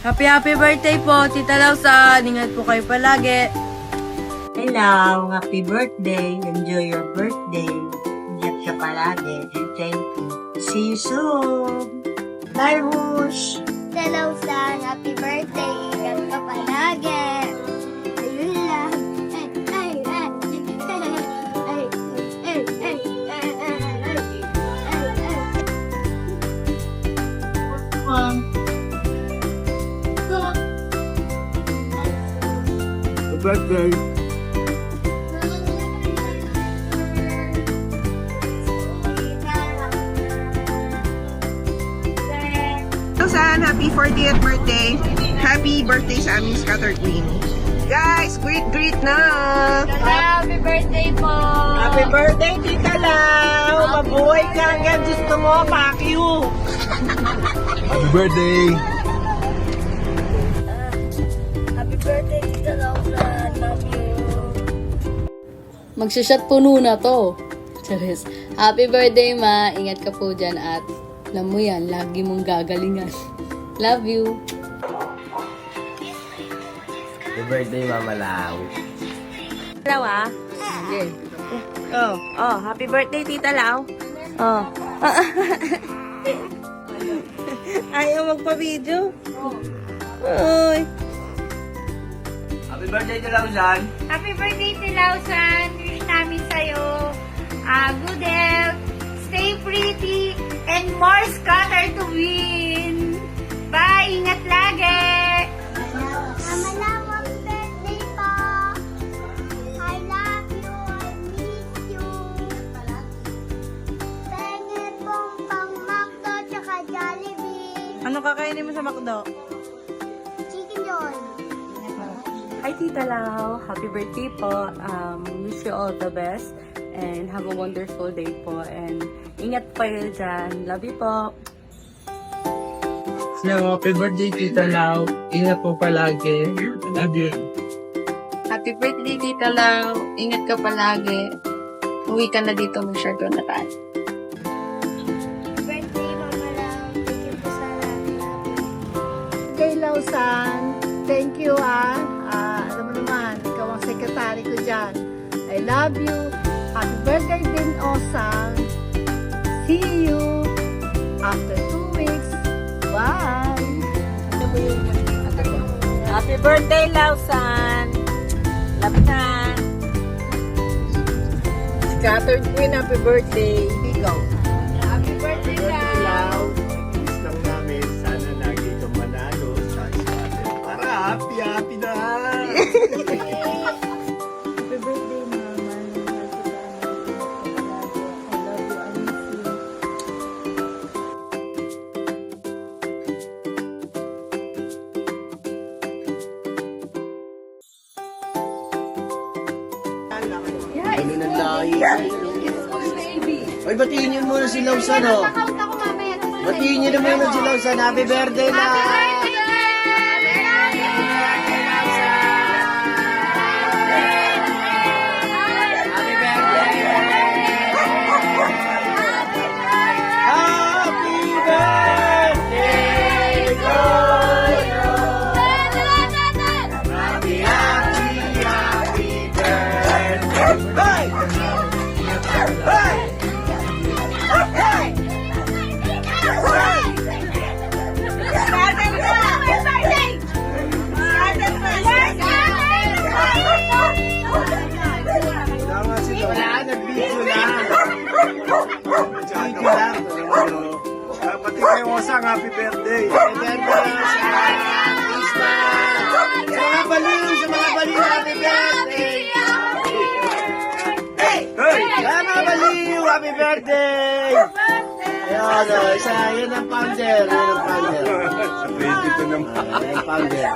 Happy birthday po, Tita Lausan. Ingat po kayo palagi. Hello, happy birthday. Enjoy your birthday. Ingat ka palagi. And thank you. See you soon. Bye, Rush. Hello, San. Happy birthday. Ingat ka palagi. Ayun lang. Ay, ay, ay. Ay, ay, ay, ay, Happy birthday. San, happy 40th birthday. Happy birthday sa aming Scatter Queen. Guys, greet na! Happy birthday po! Happy birthday, Tita Lau! Mabuhay ka hanggang gusto mo, Pakyu! Happy birthday! Happy birthday, Tita Lausan. Love you. Magsishot po na to. Charis. Happy birthday, Ma. Ingat ka po dyan at alam mo yan, lagi mong gagalingan. Love you. Happy birthday, Mama Lau. Lau ah. Okay. Oh, happy birthday, Tita Lau. Oh. Ayaw magpa-video. Uy. Happy birthday to Lausan. Happy birthday to Lausan. Wish namin sa'yo good health, stay pretty, and more scatter to win. Bye! Ingat lagi! Mama Lau, happy birthday po. I love you. I miss you. Penge pong pang Macdo tsaka Jollibee. Ano kakainin mo sa McDo? Chicken Joy. Hi Tita Lau, happy birthday po. Wish you all the best and have a wonderful day po. And ingat po kayo dyan. Love you po. Hello, happy birthday, Tita Lau. Ingat po palagi. Love you. Happy birthday, Tita Lau. Ingat ka palagi. Uwi ka na dito, mag-share ko na tayo. Birthday, Mama Lau. Thank you po sa lahat. Kay Lausan, thank you alam mo naman, ikaw ang sekretary ko dyan. I love you. Happy birthday din, Osang. See you after 2 weeks. Bye! Happy birthday, Lausan! Love na! Scattered Queen, happy birthday! Ikaw. Happy birthday, Lau. Inis lang namin. Sana lagi kang manalo sa scatter. Para happy na! Happy birthday, Mama. I love you. I miss you. Ano na lahi? Ay, batiin niyo muna si Lausan, oh. Count ako mamaya. Batiin niyo na muna si Lausan. Happy birthday na! Happy birthday to you! Happy, happy birthday! Hey! Hey! Tama sila. Wala, nag-video lang. Video lang. Pati kayo Osang, happy birthday. Happy birthday, Osang. Christmas. Sa mga baliw, happy birthday. Hey! Sa mga baliw, happy birthday. Ayan, yan ang founder. Yan ang founder. Sa 22 naman. Yan ang founder.